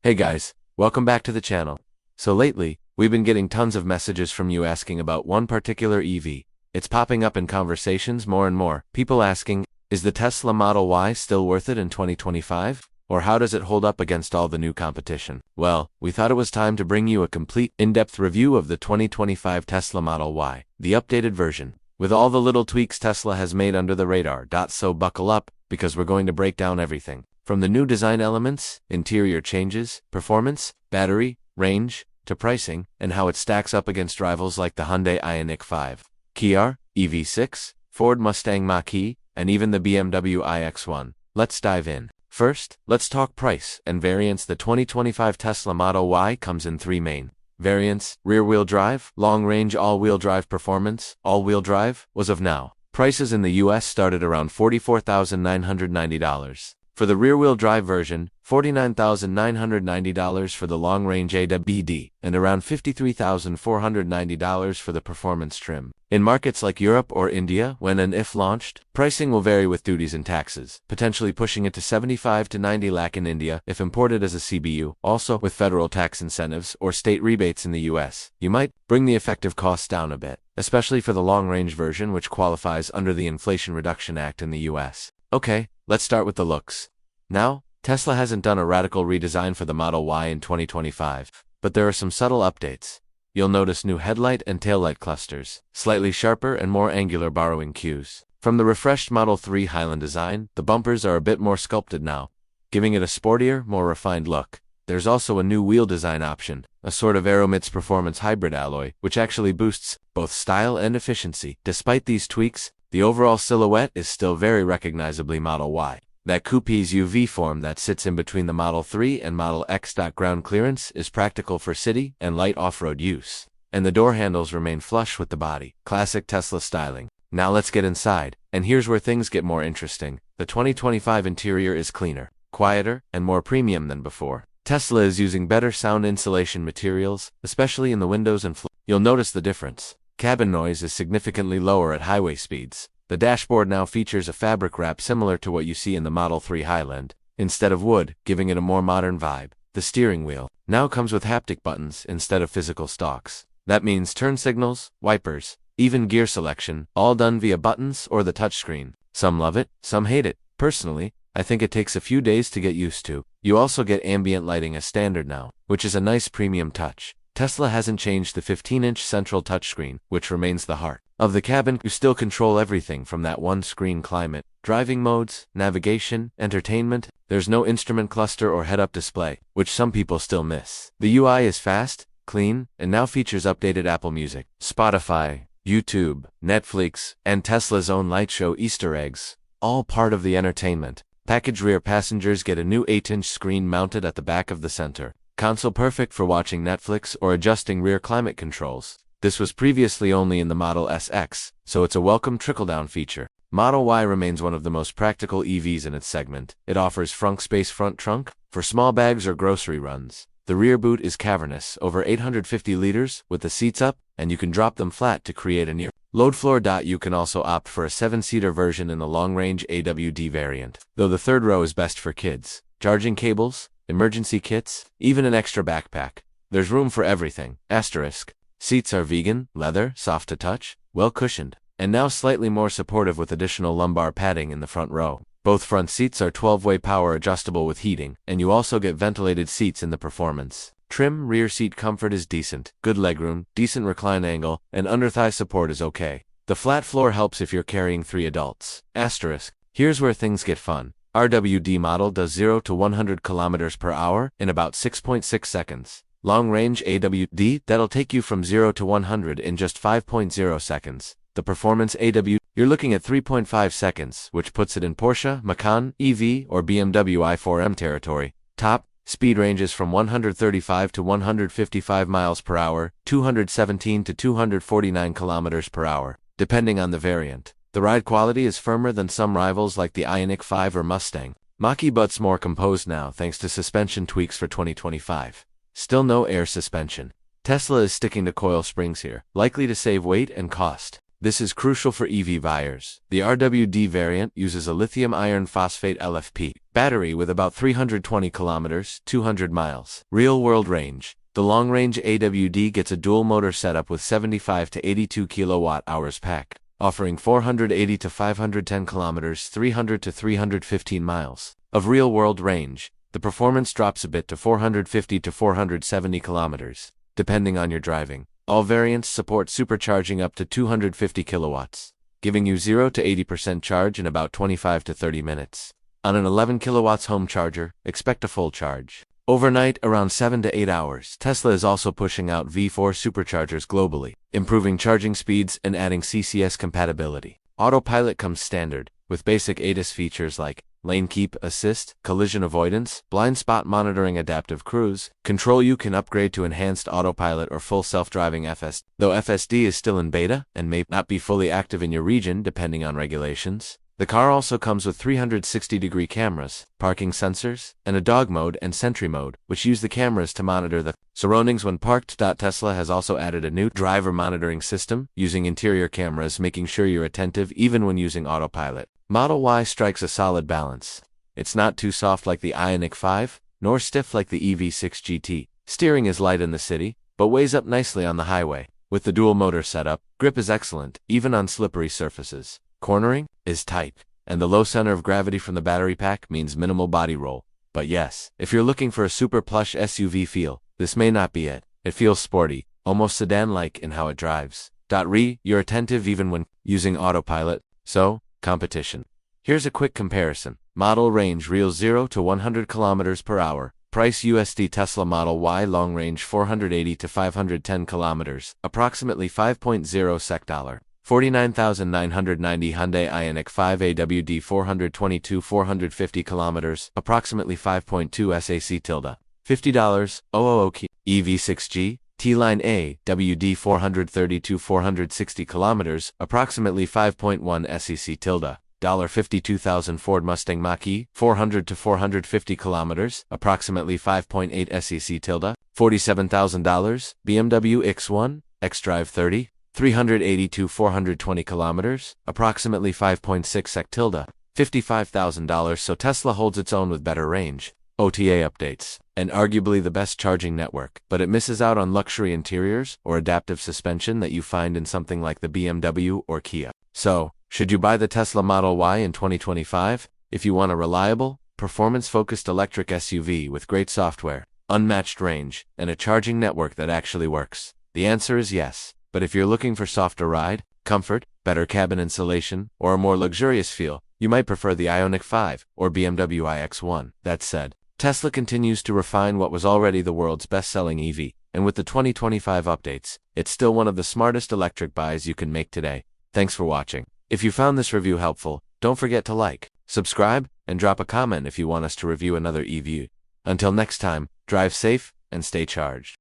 Hey guys, welcome back to the channel. So lately, we've been getting tons of messages from you asking about one particular EV. It's popping up in conversations more and more. People asking, is the Tesla Model Y still worth it in 2025? Or how does it hold up against all the new competition? Well, we thought it was time to bring you a complete, in-depth review of the 2025 Tesla Model Y, the updated version, with all the little tweaks Tesla has made under the radar. So buckle up, because we're going to break down everything. From the new design elements, interior changes, performance, battery, range, to pricing, and how it stacks up against rivals like the Hyundai Ioniq 5, Kia EV6, Ford Mustang Mach-E, and even the BMW iX1. Let's dive in. First, let's talk price and variants. The 2025 Tesla Model Y comes in three main variants: rear-wheel drive, long-range all-wheel drive, performance, all-wheel drive. As of now, prices in the US started around $44,990. For the rear-wheel drive version, $49,990 for the long-range AWD, and around $53,490 for the performance trim. In markets like Europe or India, when and if launched, pricing will vary with duties and taxes, potentially pushing it to 75 to 90 lakh in India if imported as a CBU. Also, with federal tax incentives or state rebates in the US, you might bring the effective costs down a bit, especially for the long-range version, which qualifies under the Inflation Reduction Act in the US. Okay, let's start with the looks. Now, Tesla hasn't done a radical redesign for the Model Y in 2025, but there are some subtle updates. You'll notice new headlight and taillight clusters, slightly sharper and more angular borrowing cues from the refreshed Model 3 Highland design. The bumpers are a bit more sculpted now, giving it a sportier, more refined look. There's also a new wheel design option, a sort of Aeromix performance hybrid alloy, which actually boosts both style and efficiency. Despite these tweaks, the overall silhouette is still very recognizably Model Y. That coupe's UV form that sits in between the Model 3 and Model X. Ground clearance is practical for city and light off-road use, and the door handles remain flush with the body. Classic Tesla styling. Now let's get inside, and here's where things get more interesting. The 2025 interior is cleaner, quieter, and more premium than before. Tesla is using better sound insulation materials, especially in the windows and floor. You'll notice the difference. Cabin noise is significantly lower at highway speeds. The dashboard now features a fabric wrap similar to what you see in the Model 3 Highland, instead of wood, giving it a more modern vibe. The steering wheel now comes with haptic buttons instead of physical stalks. That means turn signals, wipers, even gear selection, all done via buttons or the touchscreen. Some love it, some hate it. Personally, I think it takes a few days to get used to. You also get ambient lighting as standard now, which is a nice premium touch. Tesla hasn't changed the 15-inch central touchscreen, which remains the heart of the cabin. You still control everything from that one screen: climate, driving modes, navigation, entertainment. There's no instrument cluster or head-up display, which some people still miss. The UI is fast, clean, and now features updated Apple Music, Spotify, YouTube, Netflix, and Tesla's own light show Easter eggs, all part of the entertainment package. Rear passengers get a new 8-inch screen mounted at the back of the center console, perfect for watching Netflix or adjusting rear climate controls. This was previously only in the Model SX, so it's a welcome trickle-down feature. Model Y remains one of the most practical EVs in its segment. It offers frunk space, front trunk, for small bags or grocery runs. The rear boot is cavernous, over 850 liters, with the seats up, and you can drop them flat to create a near load floor. You can also opt for a 7-seater version in the long-range AWD variant, though the third row is best for kids. Charging cables, emergency kits, even an extra backpack. There's room for everything. Asterisk. Seats are vegan, leather, soft to touch, well cushioned, and now slightly more supportive with additional lumbar padding in the front row. Both front seats are 12-way power adjustable with heating, and you also get ventilated seats in the performance trim. Rear seat comfort is decent, good legroom, decent recline angle, and under-thigh support is okay. The flat floor helps if you're carrying 3 adults. Asterisk. Here's where things get fun. RWD model does 0 to 100 kilometers per hour in about 6.6 seconds. Long-range AWD, that'll take you from 0 to 100 in just 5.0 seconds. The performance AWD, you're looking at 3.5 seconds, which puts it in Porsche, Macan, EV, or BMW i4M territory. Top speed ranges from 135 to 155 miles per hour, 217 to 249 kilometers per hour, depending on the variant. The ride quality is firmer than some rivals like the Ioniq 5 or Mustang Mach-E, but's more composed now thanks to suspension tweaks for 2025. Still no air suspension. Tesla is sticking to coil springs here, likely to save weight and cost. This is crucial for EV buyers. The RWD variant uses a lithium iron phosphate LFP battery with about 320 kilometers, 200 miles, real-world range. The long-range AWD gets a dual-motor setup with 75 to 82 kilowatt-hours pack, offering 480 to 510 kilometers, 300 to 315 miles of real-world range. The performance drops a bit to 450 to 470 kilometers, depending on your driving. All variants support supercharging up to 250 kilowatts, giving you 0 to 80% charge in about 25 to 30 minutes. On an 11 kilowatts home charger, expect a full charge overnight around 7 to 8 hours. Tesla is also pushing out V4 superchargers globally, improving charging speeds and adding CCS compatibility. Autopilot comes standard, with basic ADAS features like lane keep assist, collision avoidance, blind spot monitoring, adaptive cruise control. You can upgrade to enhanced autopilot or full self-driving FSD, though FSD is still in beta and may not be fully active in your region depending on regulations. The car also comes with 360-degree cameras, parking sensors, and a dog mode and sentry mode, which use the cameras to monitor the surroundings when parked. Tesla has also added a new driver monitoring system, using interior cameras, making sure you're attentive even when using autopilot. Model Y strikes a solid balance. It's not too soft like the Ioniq 5, nor stiff like the EV6 GT. Steering is light in the city, but weighs up nicely on the highway. With the dual-motor setup, grip is excellent, even on slippery surfaces. Cornering is tight, and the low center of gravity from the battery pack means minimal body roll. But yes, if you're looking for a super plush SUV feel, this may not be it. It feels sporty, almost sedan-like in how it drives. You're attentive even when using autopilot, so, competition. Here's a quick comparison. Model range real 0 to 100 kilometers per hour. Price USD Tesla Model Y long range 480 to 510 kilometers, approximately 5.0 SEK dollar. 49,990 Hyundai Ioniq 5 AWD 422 450 kilometers, approximately 5.2 SAC tilde. $50, 000 key. EV6G, T-Line A, WD 432 460 kilometers, approximately 5.1 SEC tilde. $52,000 Ford Mustang Mach-E, 400 to 450 kilometers, approximately 5.8 SEC tilde. $47,000, BMW X1, xDrive 30, 382 420 kilometers, approximately 5.6 SEC tilde. $55,000. So Tesla holds its own with better range, OTA updates, and arguably the best charging network, but it misses out on luxury interiors or adaptive suspension that you find in something like the BMW or Kia. So, should you buy the Tesla Model Y in 2025? If you want a reliable, performance-focused electric SUV with great software, unmatched range, and a charging network that actually works, the answer is yes. But if you're looking for softer ride, comfort, better cabin insulation, or a more luxurious feel, you might prefer the Ioniq 5 or BMW iX1. That said, Tesla continues to refine what was already the world's best-selling EV, and with the 2025 updates, it's still one of the smartest electric buys you can make today. Thanks for watching. If you found this review helpful, don't forget to like, subscribe, and drop a comment if you want us to review another EV. Until next time, drive safe and stay charged.